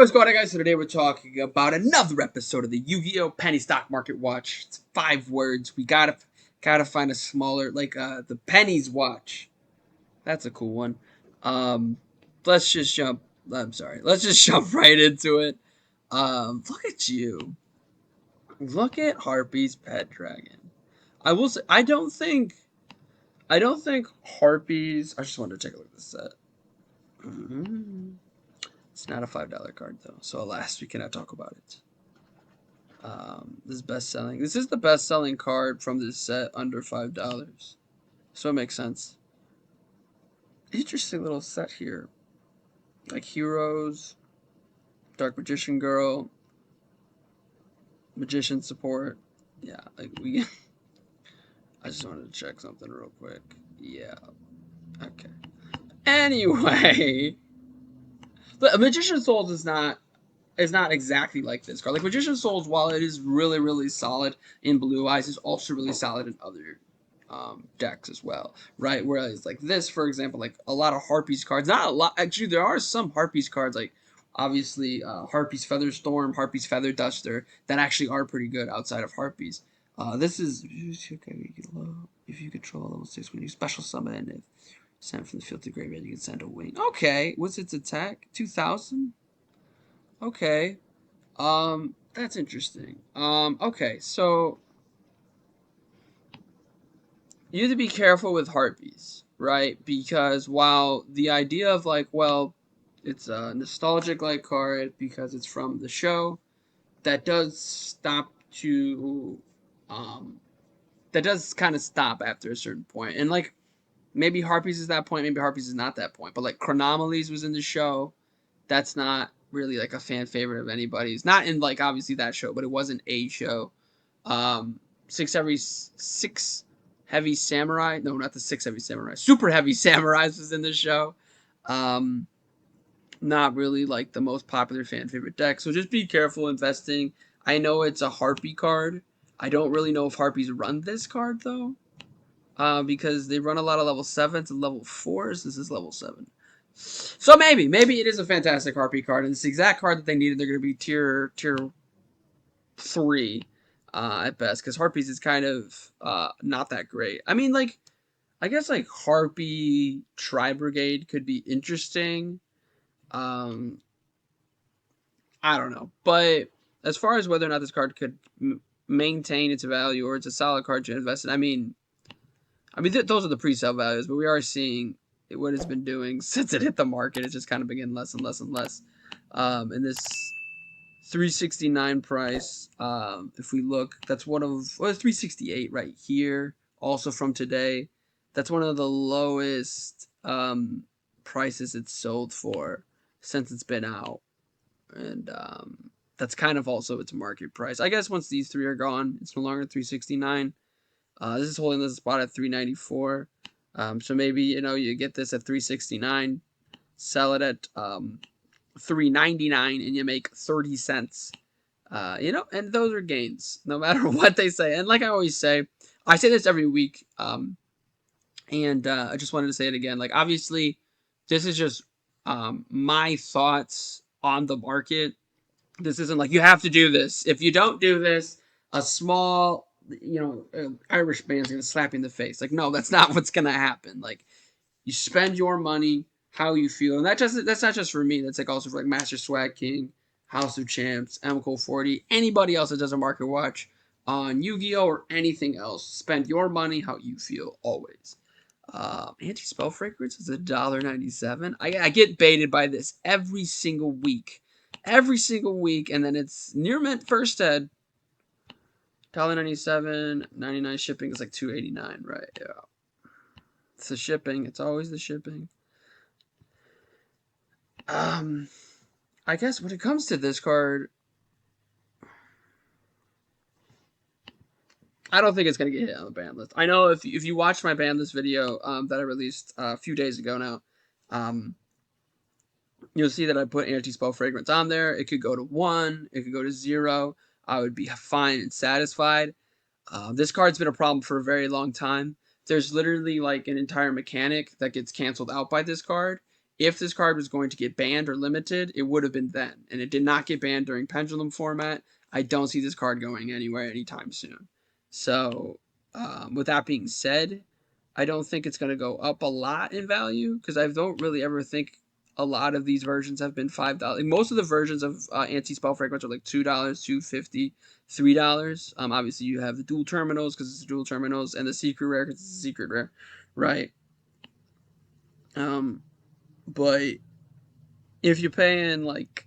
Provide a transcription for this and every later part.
what's going on, guys? So today we're talking about another episode of the Yu-Gi-Oh! Penny Stock Market Watch. It's 5 words. We gotta find a smaller, like the pennies watch. That's a cool one. Um, let's just jump. I'm sorry. Let's just jump right into it. Look at you. Look at Harpy's pet dragon. I will say, I don't think Harpies. I just wanted to take a look at this set. It's not a $5 card though, so alas, we cannot talk about it. This is best selling. This is the best selling card from this set under $5, so it makes sense. Interesting little set here, like Heroes, Dark Magician Girl, Magician Support. Yeah, like we. I just wanted to check something real quick. Yeah. Okay. Anyway, but Magician Souls is not exactly like this card. Like Magician Souls, while it is really, really solid in Blue Eyes, is also really solid in other decks as well, right? Whereas like this, for example, like a lot of Harpies cards, not a lot, actually there are some Harpies cards, like obviously Harpies Feather Storm, Harpies Feather Duster, that actually are pretty good outside of Harpies. This is, if you control level 6 when you special summon, if sent from the field to graveyard, you can send a wing. Okay, what's its attack? 2,000? Okay. That's interesting. Okay, so you have to be careful with Harpies, right? Because while the idea of like, well, it's a nostalgic like card because it's from the show, that does stop to that does kind of stop after a certain point. And like maybe Harpies is that point, maybe Harpies is not that point. But like Chronomalies was in the show. That's not really like a fan favorite of anybody's. Not in like obviously that show, but it wasn't a show. Six heavy samurai. No, not the 6 heavy samurai. Super heavy samurais was in the show. Um, Not really like the most popular fan favorite deck. So just be careful investing. I know it's a Harpy card. I don't really know if Harpies run this card though. Because they run a lot of level 7s and level 4s. This is level 7. So maybe it is a fantastic Harpy card, and it's the exact card that they needed. They're going to be tier 3 at best, because Harpies is kind of not that great. I mean, like, I guess like Harpy Tri Brigade could be interesting. I don't know, but as far as whether or not this card could maintain its value or it's a solid card to invest in, I mean, those are the pre-sale values, but we are seeing what it's been doing since it hit the market. It's just kind of been getting less and less and less. And this 369 price, if we look, that's one of, well, 368 right here, also from today. That's one of the lowest prices it's sold for since it's been out. And that's kind of also its market price. I guess once these 3 are gone, it's no longer 369. This is holding this spot at 394. So maybe, you get this at 369, sell it at 399, and you make 30 cents. And those are gains, no matter what they say. And like I always say, I say this every week, and I just wanted to say it again. Like, obviously, this is just my thoughts on the market. This isn't like you have to do this. If you don't do this, a small Irish band's gonna slap you in the face. Like, no, that's not what's gonna happen. Like, you spend your money how you feel, and that's not just for me. That's like also for like Master Swag King, House of Champs, MCO 40, anybody else that does a market watch on Yu-Gi-Oh or anything else. Spend your money how you feel always. Anti-spell fragrance is $1.97. I get baited by this every single week, and then it's near mint first head. $1.97, 99 shipping is like $2.89, right? Yeah. It's the shipping. It's always the shipping. I guess when it comes to this card, I don't think it's gonna get hit on the ban list. I know if you watched my ban list video that I released a few days ago now, you'll see that I put anti-spell fragrance on there. It could go to 1, it could go to 0. I would be fine and satisfied. This card's been a problem for a very long time. There's literally like an entire mechanic that gets canceled out by this card if this card was going to get banned or limited, it would have been then. And it did not get banned during Pendulum format. I don't see this card going anywhere anytime soon. So, with that being said, I don't think it's going to go up a lot in value because I don't really ever think a lot of these versions have been $5. Like most of the versions of anti-spell fragments are like $2, $2.50, $3. Obviously you have the dual terminals because it's dual terminals, and the secret rare because it's a secret rare, right? But if you're paying like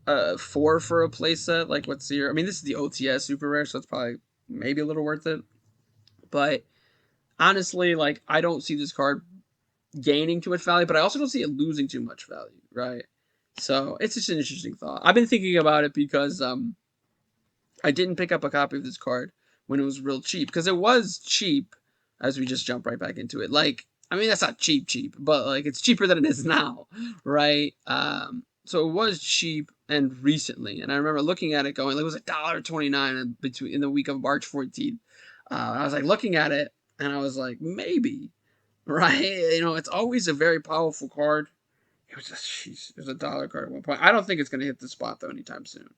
4 for a playset, like what's your? I mean, this is the OTS super rare, so it's probably maybe a little worth it. But honestly, like I don't see this card gaining too much value, but I also don't see it losing too much value, right? So it's just an interesting thought. I've been thinking about it because I didn't pick up a copy of this card when it was real cheap, because it was cheap. As we just jump right back into it, like I mean that's not cheap, but like it's cheaper than it is now, right? So it was cheap and recently, and I remember looking at it going, like, it was $1.29 between in the week of March 14th. I was like looking at it, and I was like, maybe, right? You know, it's always a very powerful card. It was just, jeez, it was a dollar card at one point. I don't think it's gonna hit the spot though anytime soon.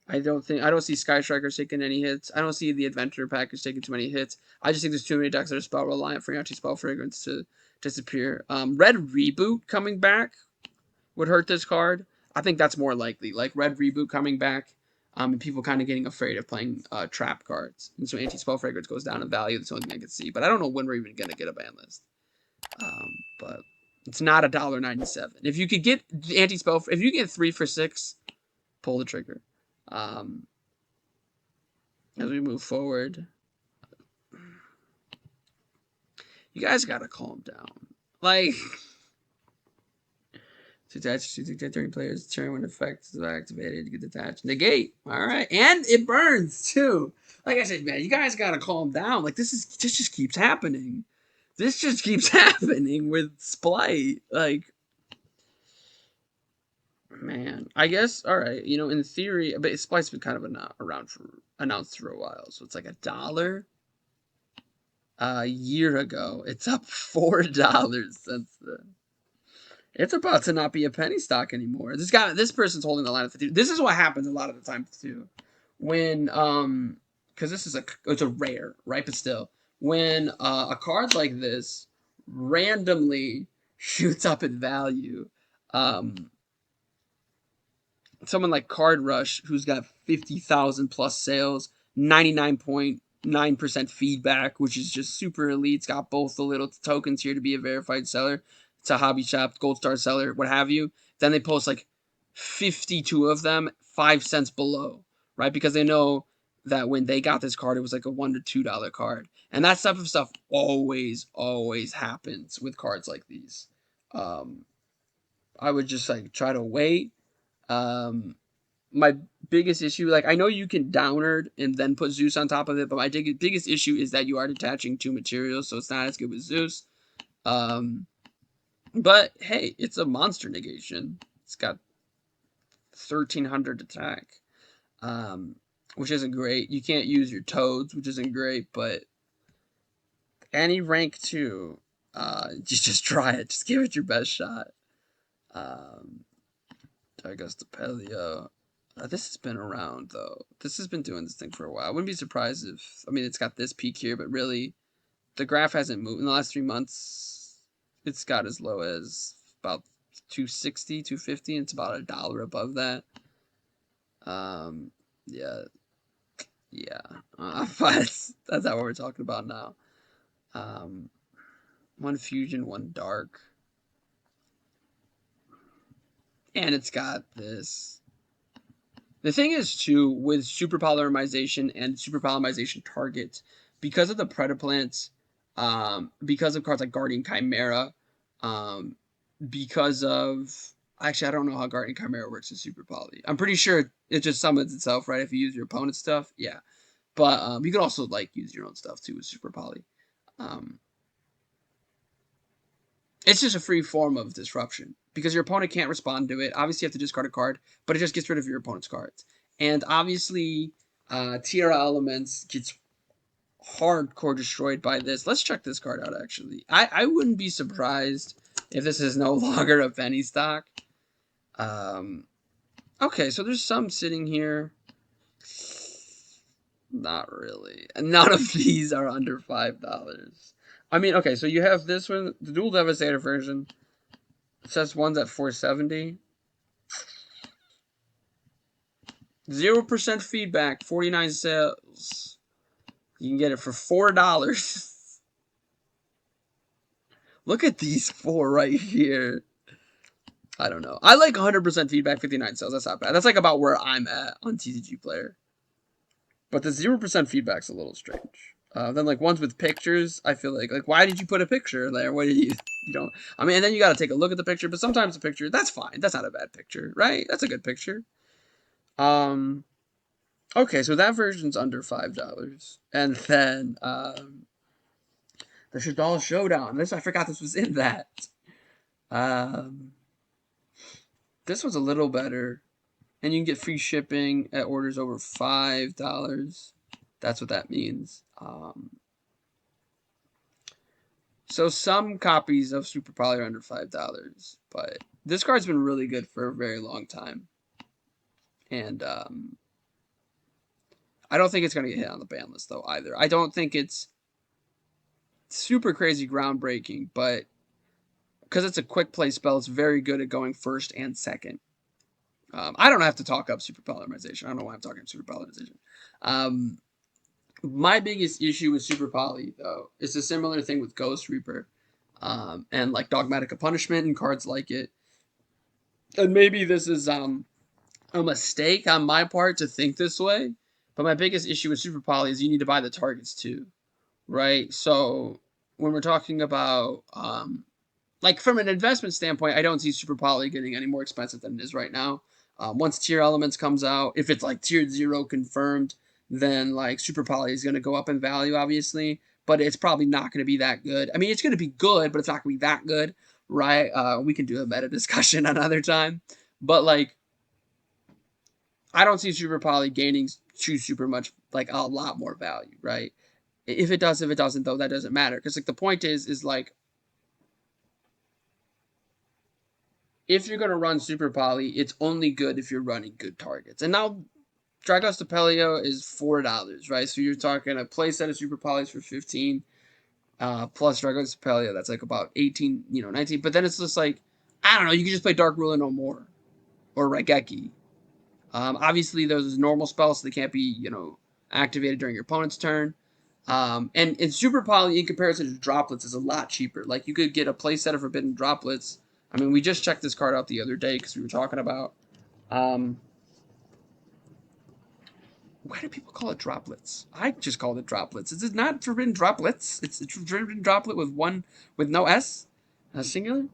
I don't see Sky Strikers taking any hits. I don't see the Adventure package taking too many hits. I just think there's too many decks that are spell reliant for anti-spell fragrance to disappear. Red Reboot coming back would hurt this card. I think that's more likely. Like Red Reboot coming back, and people kind of getting afraid of playing trap cards, and so anti-spell fragrance goes down in value. That's the only thing I can see. But I don't know when we're even gonna get a ban list. But it's not $1.97. If you could get anti-spell, if you get 3 for 6, pull the trigger. As we move forward, you guys gotta calm down. Like, to attach to during players' turn when effects are activated, you get detached. Negate. Alright. And it burns too. Like I said, man, you guys gotta calm down. Like this just keeps happening. This just keeps happening with Splight. Like, man, I guess, alright, you know, in theory, but Splight's been kind of around for announced for a while, so it's like $1 a year ago. It's up $4 since then. It's about to not be a penny stock anymore. This person's holding the line at 50. This is what happens a lot of the time too, when because it's a rare, right? But still, when a card like this randomly shoots up in value, um, someone like Card Rush, who's got 50,000 plus sales, 99.9% feedback, which is just super elite. It's got both the little tokens here to be a verified seller. It's a hobby shop, gold star seller, what have you. Then they post like 52 of them, 5 cents below, right? Because they know that when they got this card, it was like a $1 to $2 card. And that type of stuff always happens with cards like these. I would just like try to wait. My biggest issue, like I know you can downard and then put Zeus on top of it, but my biggest issue is that you are detaching 2 materials, so it's not as good with Zeus. But hey, it's a monster negation. It's got 1300 attack, which isn't great. You can't use your toads, which isn't great, but any rank 2, just try it. Just give it your best shot. I guess the Paleo. This has been around, though. This has been doing this thing for a while. I wouldn't be surprised if, I mean, it's got this peak here, but really, the graph hasn't moved. In the last 3 months, it's got as low as about 260, 250, and it's about $1 above that. Yeah. But that's not what we're talking about now. One fusion, one dark. And it's got this. The thing is, too, with super polymerization and super polymerization targets, because of the Predaplants, because of cards like Guardian Chimera, because of... Actually, I don't know how Guardian Chimera works in Super Poly. I'm pretty sure it just summons itself, right, if you use your opponent's stuff. Yeah. But you can also, like, use your own stuff, too, with Super Poly. It's just a free form of disruption because your opponent can't respond to it. Obviously, you have to discard a card, but it just gets rid of your opponent's cards. And obviously, Tierra Elements gets hardcore destroyed by this. Let's check this card out, actually. I wouldn't be surprised if this is no longer a penny stock. Um, okay, so there's some sitting here. Not really. And none of these are under $5. I mean, okay, so you have this one, the Dual Devastator version. It says one's at 470. 0% feedback, 49 sales. You can get it for $4. Look at these four right here. I don't know. I like 100% feedback, 59 sales. That's not bad. That's like about where I'm at on TCG Player. But the 0% feedback's a little strange. Then like ones with pictures, I feel like why did you put a picture there? What did you don't? I mean, and then you got to take a look at the picture. But sometimes the picture, that's fine. That's not a bad picture, right? That's a good picture. Okay, so that version's under $5, and then the Shadal Showdown. I forgot this was in that. Um, this was a little better, and you can get free shipping at orders over $5. That's what that means. So some copies of Super Poly are under $5, but this card's been really good for a very long time, and I don't think it's gonna get hit on the ban list though either. I don't think it's super crazy groundbreaking, but because it's a quick play spell, it's very good at going first and second. I don't have to talk up super polymerization. I don't know why I'm talking super polymerization. My biggest issue with super poly, though, is a similar thing with Ghost Reaper and like Dogmatic of Punishment and cards like it. And maybe this is a mistake on my part to think this way, but my biggest issue with super poly is you need to buy the targets too, right? So when we're talking about like from an investment standpoint, I don't see Super Poly getting any more expensive than it is right now. Once Tier Elements comes out, if it's like Tier 0 confirmed, then like Super Poly is going to go up in value, obviously, but it's probably not going to be that good. I mean, it's going to be good, but it's not going to be that good, right? We can do a meta discussion another time, but like I don't see Super Poly gaining too super much, like a lot more value, right? If it does, if it doesn't, though, that doesn't matter because like the point is like if you're going to run Super Poly, it's only good if you're running good targets. And now Dragos Pelio is $4, right? So you're talking a play set of Super Polys for 15 plus Dragos Pelio. That's like about 18, 19. But then it's just like, I don't know, you can just play Dark Ruler no more or Raigeki. Obviously, those are normal spells, so they can't be, activated during your opponent's turn. And Super Poly, in comparison to Droplets, is a lot cheaper. Like, you could get a playset of Forbidden Droplets. I mean, we just checked this card out the other day because we were talking about... why do people call it Droplets? I just called it Droplets. Is it not Forbidden Droplets? It's a Forbidden Droplet with no S, singular.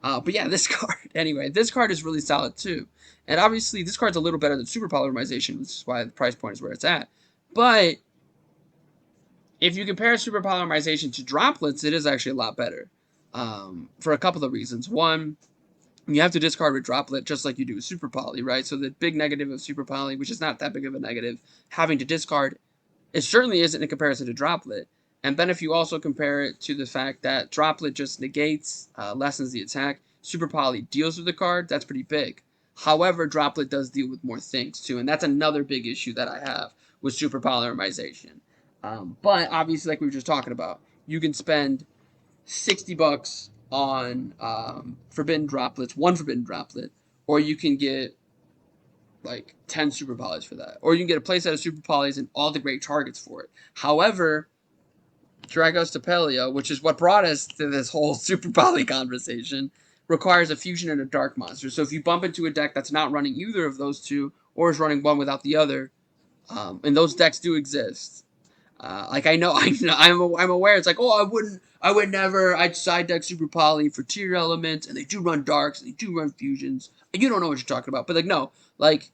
But yeah, this card. Anyway, this card is really solid too. And obviously, this card's a little better than Super Polymerization, which is why the price point is where it's at. But if you compare Super Polymerization to Droplets, it is actually a lot better. For a couple of reasons. One, you have to discard with Droplet just like you do with Super Poly, right? So the big negative of Super Poly, which is not that big of a negative, having to discard, it certainly isn't in comparison to Droplet. And then if you also compare it to the fact that Droplet just negates, lessens the attack, Super Poly deals with the card, that's pretty big. However, Droplet does deal with more things too, and that's another big issue that I have with Super Polymerization. But obviously, like we were just talking about, you can spend $60 on Forbidden Droplets, one Forbidden Droplet, or you can get like 10 Super Polys for that. Or you can get a playset of Super Polys and all the great targets for it. However, Dragos Pelio, which is what brought us to this whole Super Poly conversation, requires a fusion and a dark monster. So if you bump into a deck that's not running either of those two, or is running one without the other, and those decks do exist. Like I know, I'm aware. It's like, oh, I would never. I'd side deck Super Poly for tier elements, and they do run darks, and they do run fusions. And you don't know what you're talking about, but like no, like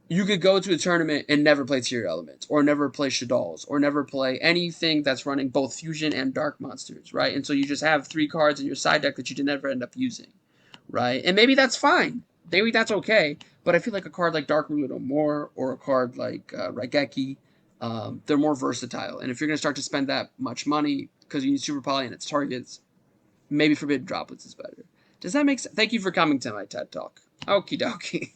you could go to a tournament and never play tier elements, or never play Shadalls, or never play anything that's running both fusion and dark monsters, right? And so you just have 3 cards in your side deck that you did never end up using, right? And maybe that's fine. Maybe that's okay. But I feel like a card like Dark Ruler no More or a card like Raigeki, they're more versatile. And if you're going to start to spend that much money because you need Super Poly and its targets, Maybe Forbidden Droplets is better. Does that make sense? Thank you for coming to my TED Talk. Okie dokie.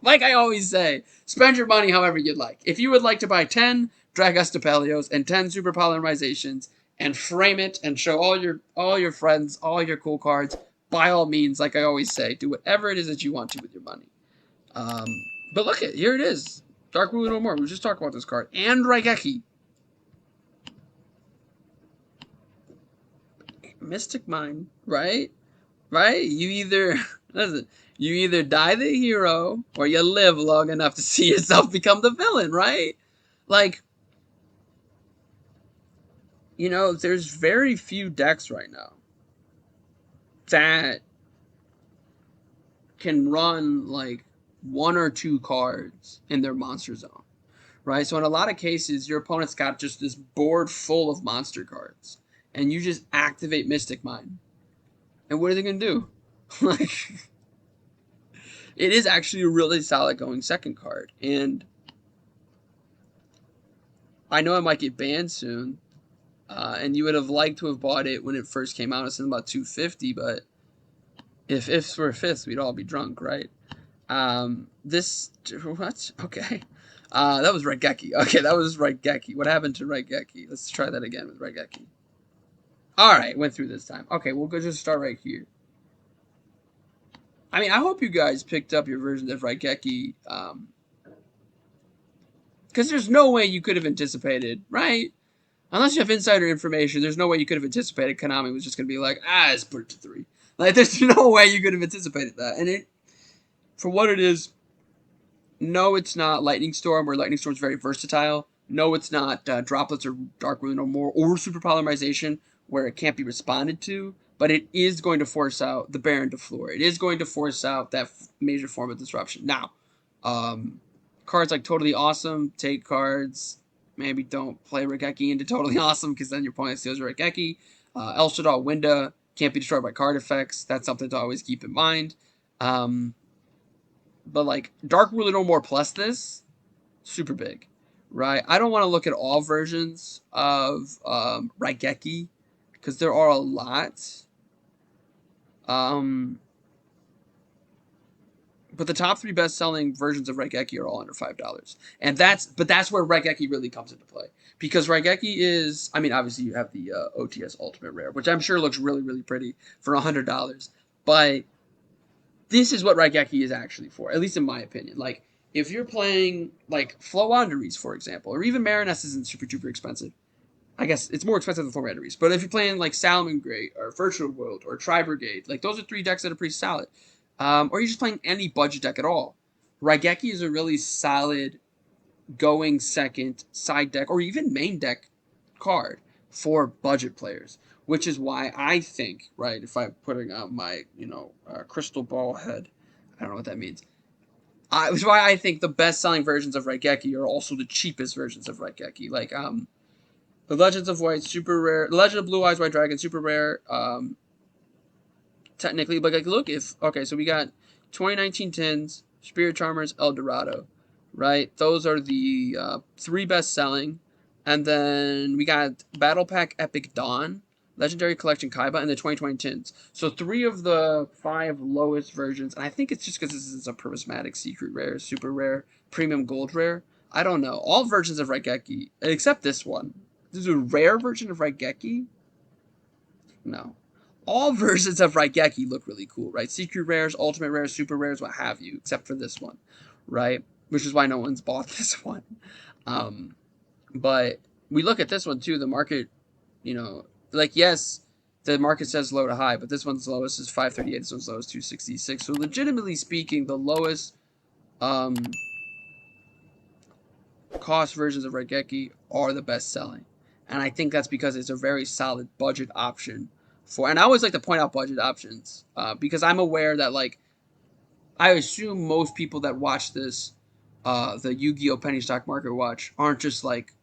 Like I always say, spend your money however you'd like. If you would like to buy 10 Dragostapelios and 10 Super Polymerizations and frame it and show all your friends, all your cool cards, by all means, like I always say, do whatever it is that you want to with your money. Um, but look at here it is. Dark Ruler no more. We just talked about this card. And Raigeki. Mystic Mind, right? Right? You either listen, you either die the hero or you live long enough to see yourself become the villain, right? Like, there's very few decks right now that can run like one or two cards in their monster zone, right? So in a lot of cases, your opponent's got just this board full of monster cards, and you just activate Mystic Mind, and what are they gonna do? Like, it is actually a really solid going second card, and I know I might get banned soon, and you would have liked to have bought it when it first came out. It's in about 250, but if ifs were fifths, we'd all be drunk, right? This what? Okay, that was Raigeki. Okay, that was Raigeki. What happened to Raigeki? Let's try that again with Raigeki. All right, went through this time. Okay, we'll go just start right here. I mean, I hope you guys picked up your version of Raigeki, because there's no way you could have anticipated, right? Unless you have insider information, there's no way you could have anticipated Konami was just going to be like, let's put it to 3. Like, there's no way you could have anticipated that. And for what it is, no, it's not Lightning Storm, where Lightning Storm is very versatile. No, it's not Droplets or Dark Ruin no more, or Super Polymerization, where it can't be responded to. But it is going to force out the Baron de Fleur. It is going to force out that major form of disruption. Now, cards like Totally Awesome, take cards. Maybe don't play Raigeki into Totally Awesome, because then your opponent steals Raigeki. El Shaddai Winda can't be destroyed by card effects. That's something to always keep in mind. But like Dark Ruler No More plus this, super big, right? I don't want to look at all versions of Raigeki, because there are a lot. But the top 3 best-selling versions of Raigeki are all under $5, and that's where Raigeki really comes into play, because Raigeki is, I mean, obviously you have the OTS Ultimate Rare, which I'm sure looks really, really pretty for $100, but this is what Raigeki is actually for, at least in my opinion. Like, if you're playing, like, Flowanderies, for example, or even Mariness isn't super duper expensive. I guess it's more expensive than Flowanderies. But if you're playing, like, Salamangreat, or Virtual World, or Tri-Brigade, like, those are 3 decks that are pretty solid. Or you're just playing any budget deck at all. Raigeki is a really solid going second side deck, or even main deck card for budget players, which is why I think, right, if I'm putting out my, crystal ball head, I don't know what that means. Which is why I think the best-selling versions of Raigeki are also the cheapest versions of Raigeki. Like, the Legends of White, super rare. The Legend of Blue Eyes White Dragon, super rare. Technically, but like, look, so we got 2019 Tins, Spirit Charmers, El Dorado, right? Those are the 3 best-selling. And then we got Battle Pack Epic Dawn, Legendary Collection Kaiba, and the 2020 Tins. So 3 of the 5 lowest versions, and I think it's just because this is a prismatic secret rare, super rare, premium gold rare. I don't know. All versions of Raigeki, except this one. This is a rare version of Raigeki? No. All versions of Raigeki look really cool, right? Secret rares, ultimate rares, super rares, what have you, except for this one, right? Which is why no one's bought this one. But we look at this one too. The market, like, yes, the market says low to high, but this one's lowest is 538. This one's lowest 266. So legitimately speaking, the lowest cost versions of Raigeki are the best selling, and I think that's because it's a very solid budget option for. And I always like to point out budget options because I'm aware that, like, I assume most people that watch this, the Yu-Gi-Oh! Penny Stock Market Watch, aren't just like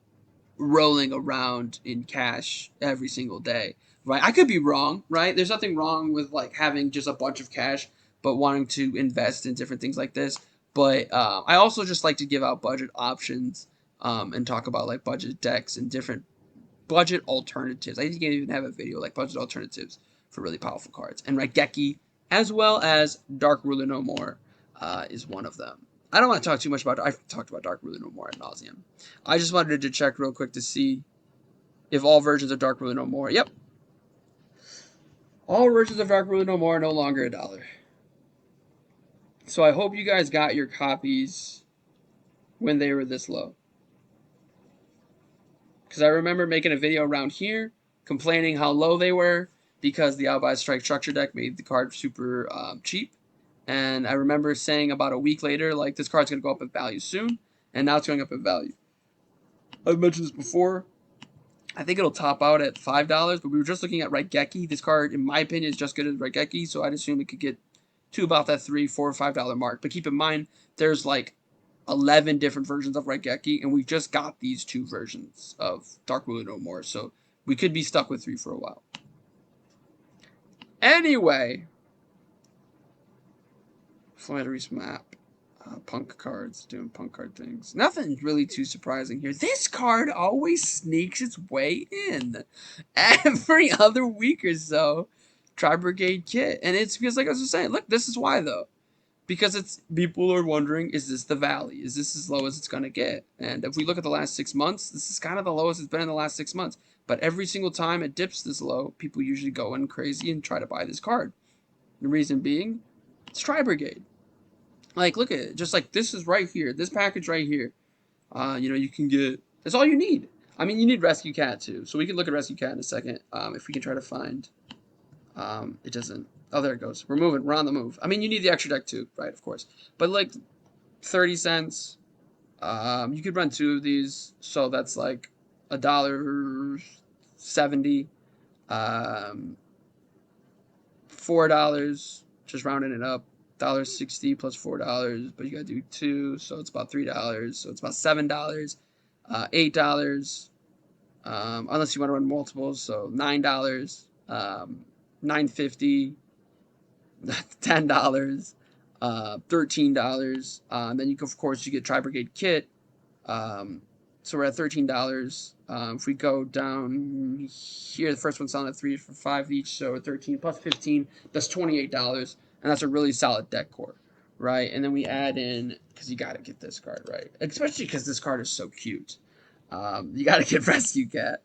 rolling around in cash every single day, right? I could be wrong, right? There's nothing wrong with like having just a bunch of cash, but wanting to invest in different things like this. But I also just like to give out budget options and talk about like budget decks and different budget alternatives. I think you can even have a video like budget alternatives for really powerful cards. And Raigeki, as well as Dark Ruler No More, is one of them. I don't want to talk too much about. I've talked about Dark Ruler No More ad nauseum. I just wanted to check real quick to see if all versions of Dark Ruler No More. Yep, all versions of Dark Ruler No More are no longer $1. So I hope you guys got your copies when they were this low. Because I remember making a video around here complaining how low they were because the Out by Strike structure deck made the card super cheap. And I remember saying about a week later, like, this card's going to go up in value soon. And now it's going up in value. I've mentioned this before. I think it'll top out at $5, but we were just looking at Raigeki. This card, in my opinion, is just good as Raigeki, so I'd assume it could get to about that $3, $4, or $5 mark. But keep in mind, there's like 11 different versions of Raigeki, and we just got these 2 versions of Dark Ruler No More, so we could be stuck with 3 for a while. Anyway, Flattery's map. Punk cards, doing punk card things. Nothing really too surprising here. This card always sneaks its way in every other week or so. Tri-Brigade Kit. And it's because, like I was just saying, look, this is why, though. Because it's people are wondering, is this the valley? Is this as low as it's going to get? And if we look at the last 6 months, this is kind of the lowest it's been in the last 6 months. But every single time it dips this low, people usually go in crazy and try to buy this card. The reason being, it's Tri-Brigade. Like, look at it. Just like this is right here. This package right here. You can get... That's all you need. I mean, you need Rescue Cat, too. So we can look at Rescue Cat in a second. If we can try to find... it doesn't... Oh, there it goes. We're moving. We're on the move. I mean, you need the extra deck, too. Right, of course. But, like, 30 cents. You could run 2 of these. So that's, like, $1.70. $4. Just rounding it up. $1.60 plus $4, but you gotta do 2, so it's about $3. So it's about $7, $8, unless you want to run multiples. So $9, $9.50, $10, $13. And then of course you get Tri-Brigade Kit. So we're at $13. If we go down here, the first one's selling at 3 for 5 each, so 13 plus 15, that's $28. And that's a really solid deck core, right? And then we add in, because you got to get this card, right? Especially because this card is so cute. You got to get Rescue Cat.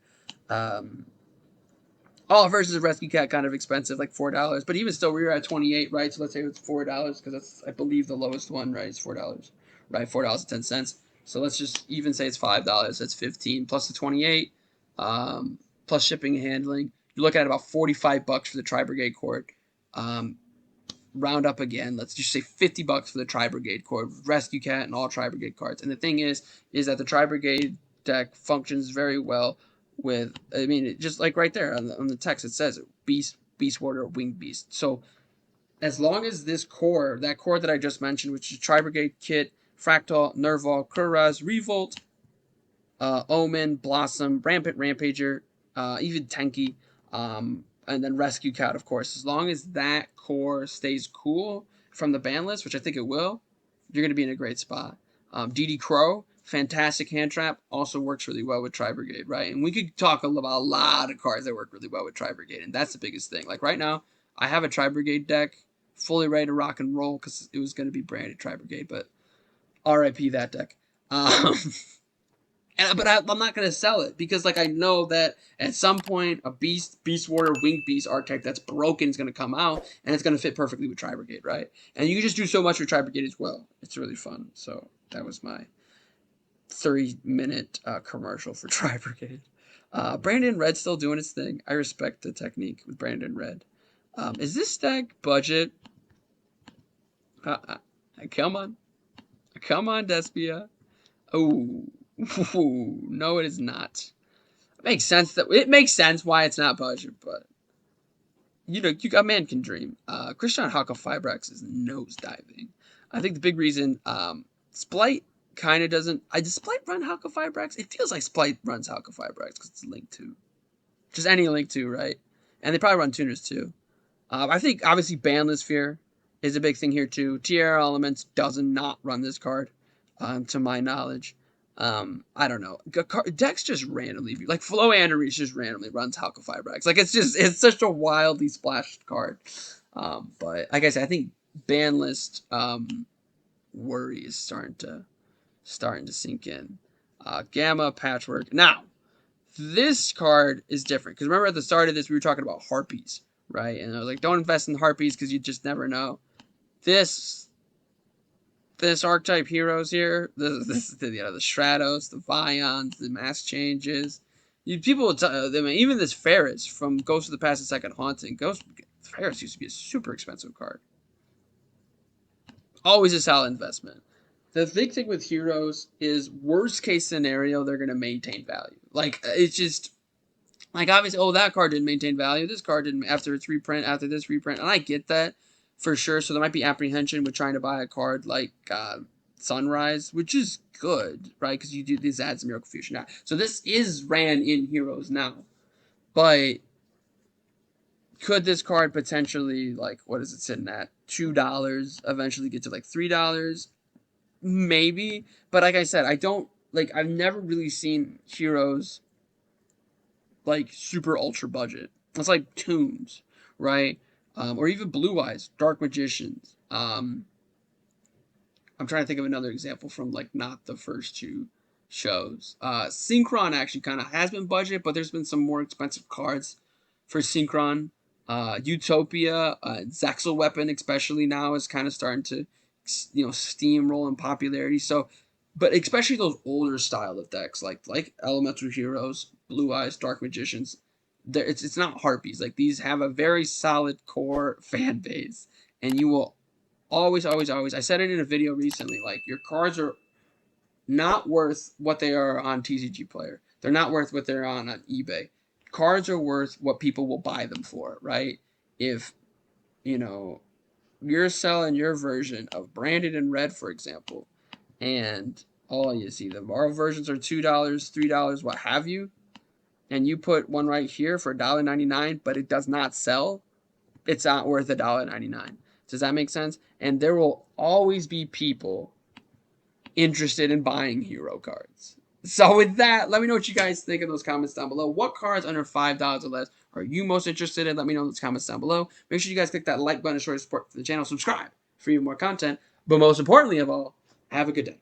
All versions of Rescue Cat kind of expensive, like $4. But even still, we were at 28, right? So let's say it's $4, because that's, I believe, the lowest one, right? It's $4, right? $4.10. So let's just even say it's $5. That's 15 plus the 28, plus shipping and handling. You look at about 45 bucks for the Tri-Brigade cord. Round up again. Let's just say 50 bucks for the Tri-Brigade cord, Rescue Cat, and all Tri-Brigade cards. And the thing is that the Tri-Brigade deck functions very well with, I mean, just like right there on the text, it says Beast, Beast Warder, Winged Beast. So as long as this core, that core that I just mentioned, which is Tri-Brigade Kit, Fractal, Nerval, Kuraz, Revolt, Omen, Blossom, Rampant Rampager, even Tenki, and then Rescue Cat, of course. As long as that core stays cool from the ban list, which I think it will, you're going to be in a great spot. DD Crow, fantastic hand trap, also works really well with Tri-Brigade, right? And we could talk about a lot of cards that work really well with Tri-Brigade, and that's the biggest thing. Like right now, I have a Tri-Brigade deck fully ready to rock and roll because it was going to be branded Tri-Brigade, but RIP that deck. But I'm not going to sell it because, like, I know that at some point a Beast Warder, Winged Beast archetype that's broken is going to come out, and it's going to fit perfectly with Tri-Brigade, right? And you can just do so much with Tri-Brigade as well. It's really fun. So that was my 30-minute commercial for Tri-Brigade. Brandon Red still doing his thing. I respect the technique with Brandon Red. Is this deck budget? Come on. Come on, Despia. Oh. Ooh, no, it is not. It makes sense why it's not budget, but a man can dream. Christian Haka Fibrax is nosediving. I think the big reason Splight kind of doesn't. Does Splight run Haka Fibrax? It feels like Splight runs Haka Fibrax because it's Link 2. Just any Link 2, right? And they probably run tuners too. I think obviously Bandless Fear is a big thing here too. TR Elements does not run this card, to my knowledge. I don't know. Dex just randomly, like Flow Reach just randomly runs Halka Fibrax. Like it's such a wildly splashed card. But like I said, I think ban list worry is starting to sink in. Gamma Patchwork. Now this card is different because remember at the start of this we were talking about harpies, right? And I was like, don't invest in harpies because you just never know. This this archetype heroes here, the Stratos, the Vions, the mass changes. People, I mean, even this Ferris from Ghost of the Past and Second Haunting. Ghost Ferris used to be a super expensive card. Always a solid investment. The big thing with heroes is worst case scenario they're gonna maintain value. Like it's just like obviously, oh, that card didn't maintain value. This card didn't after its reprint, after this reprint, and I get that for sure. So there might be apprehension with trying to buy a card like Sunrise, which is good, right? Because you do these ads Miracle Fusion now. So this is ran in Heroes now, but could this card potentially like what is it sitting at $2? Eventually get to like $3, maybe. But like I said, I don't like. I've never really seen Heroes like super ultra budget. It's like Toons, right? Or even Blue Eyes, Dark Magicians. I'm trying to think of another example from like not the first two shows. Synchron actually kind of has been budget, but there's been some more expensive cards for Synchron. Utopia, Zexal Weapon, especially now, is kind of starting to, steamroll in popularity. So, but especially those older style of decks, like Elemental Heroes, Blue Eyes, Dark Magicians. It's not harpies. Like these have a very solid core fan base, and you will always, always, always. I said it in a video recently. Like your cards are not worth what they are on TCG Player. They're not worth what they're on eBay. Cards are worth what people will buy them for, right? If you know you're selling your version of Branded in Red, for example, and all you see the Marvel versions are $2, $3, what have you, and you put one right here for $1.99, but it does not sell, it's not worth $1.99. Does that make sense? And there will always be people interested in buying hero cards. So with that, let me know what you guys think in those comments down below. What cards under $5 or less are you most interested in? Let me know in those comments down below. Make sure you guys click that like button to show your support for the channel. Subscribe for even more content. But most importantly of all, have a good day.